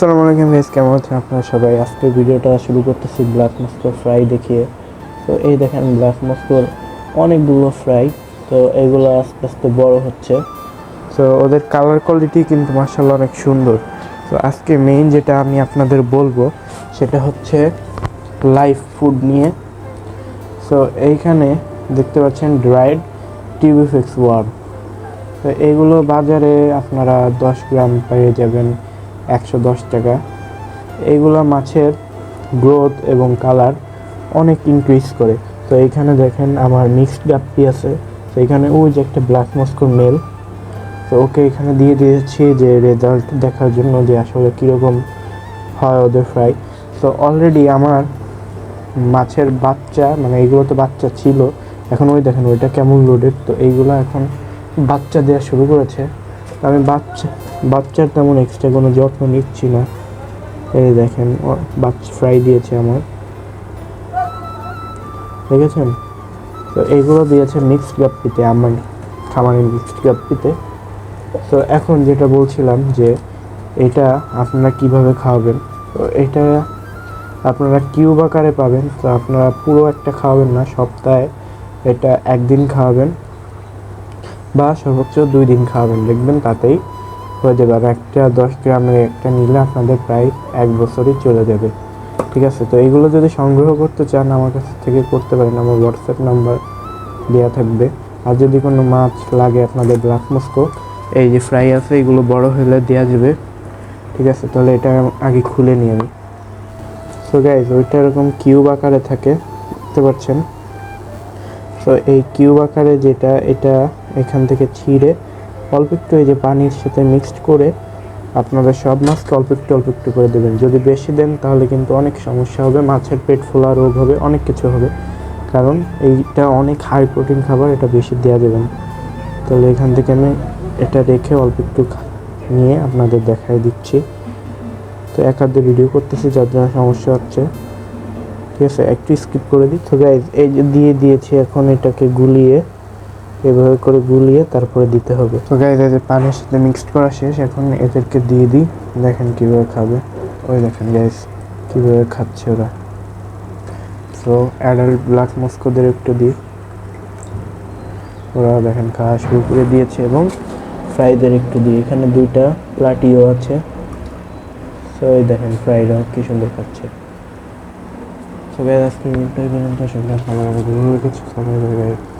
আসসালামু আলাইকুম গাইস, কেমন আছেন আপনারা সবাই? আজকে ভিডিওটা শুরু করতেছি ব্ল্যাক মস্কো ফ্রাই দেখিয়ে। তো এই দেখেন ব্ল্যাক মস্কোর অনেকগুলো ফ্রাই। তো এগুলো আস্তে আস্তে বড় হচ্ছে। তো ওদের কালার কোয়ালিটি কিন্তু মাশাআল্লাহ অনেক সুন্দর। তো আজকে মেইন যেটা আমি আপনাদের বলবো সেটা হচ্ছে লাইভ ফুড নিয়ে। তো এইখানে দেখতে পাচ্ছেন ড্রাইড টিউবিফিক্স ওয়ার্ম। তো এগুলো বাজারে আপনারা 10 গ্রাম পেয়ে যাবেন 110 টাকা। এইগুলো মাছের গ্রোথ এবং কালার অনেক ইনক্রিজ করে। তো এইখানে দেখেন আমার মিক্সড গাপ্পি আছে। তো এখানে ওই যে একটা ব্ল্যাক মস্কোর মেল। তো ওকে এখানে দিয়ে দিয়েছি যে রেজাল্ট দেখার জন্য যে আসলে কীরকম হয় ওদের ফ্রাই। তো অলরেডি আমার মাছের বাচ্চা, মানে এইগুলো তো বাচ্চা ছিল, এখন ওই দেখেন ওইটা কেমন লোডেড। তো এইগুলো এখন বাচ্চা দেওয়া শুরু করেছে। আমি বাচ্চার তেমন এক্সট্রা কোনো যত্ন নিচ্ছি না। এই দেখেন বাচ্চা ফ্রাই দিয়েছে আমার, দেখেছেন? তো এইগুলো দিয়েছে মিক্সড গাপ্পিতে, আমার খামারের মিক্সড গাপ্পিতে। তো এখন যেটা বলছিলাম যে এটা আপনারা কিভাবে খাওয়াবেন। তো এটা আপনারা কিউব আকারে পাবেন। তো আপনারা পুরো একটা খাওয়াবেন না, সপ্তাহে এটা একদিন খাওয়াবেন বা সর্বোচ্চ 2 দিন খাওয়াবেন, দেখবেন তাতেই হয়ে যাবে। আর একটা 10 গ্রামের একটা নিলে আপনাদের প্রায় 1 বছরই চলে যাবে। ঠিক আছে? তো এইগুলো যদি সংগ্রহ করতে চান আমার কাছ থেকে করতে পারেন, আমার হোয়াটসঅ্যাপ নাম্বার দেওয়া থাকবে। আর যদি কোনো মাছ লাগে আপনাদের ব্ল্যাক মস্কো, এই যে ফ্রাই আছে, এগুলো বড় হলে দেওয়া যাবে। ঠিক আছে? তাহলে এটা আগে খুলে নিয়ে আমি। সো গাইজ, ওইটা এরকম কিউব আকারে থাকে, দেখতে পাচ্ছেন? তো এই কিউব আকারে যেটা, এটা এখান থেকে ছিঁড়ে অল্প একটু এই যে পানির সাথে মিক্সড করে আপনারা সব মাছকে অল্প একটু করে দেবেন। যদি বেশি দেন তাহলে কিন্তু অনেক সমস্যা হবে, মাছের পেট ফোলা রোগ হবে, অনেক কিছু হবে। কারণ এইটা অনেক হাই প্রোটিন খাবার, এটা বেশি দেওয়া যাবে না। তাহলে এখান থেকে আমি এটা রেখে অল্প একটু নিয়ে আপনাদের দেখাই দিচ্ছি। তো এক হাতে ভিডিও করতেছি যার জন্য সমস্যা হচ্ছে। ঠিক আছে, একটু স্কিপ করে দিই। তো গাইজ, এই যে দিয়ে দিয়েছি, এখন এটাকে গুলিয়ে, এভাবে করে গুলিয়ে তারপরে দিতে হবে। তো গাইজ, এই যে পানির সাথে মিক্সড করা শেষ, এখন এদেরকে দিয়ে দিই। দেখেন কীভাবে খাবে, ওই দেখেন গাইজ কীভাবে খাচ্ছে ওরা। তো অ্যাডাল্ট ব্ল্যাক মস্কোদের একটু দিই, ওরা দেখেন খাওয়া শুরু করে দিয়েছে। এবং ফ্রাইদের একটু দিই, এখানে 2টা প্লাটিও আছে। তো এই দেখেন ফ্রাইরা কী সুন্দর খাচ্ছে। তো গাইজ, আজকে ভিডিওটা এই পর্যন্ত। সবাই ভালো কিছু খাবার।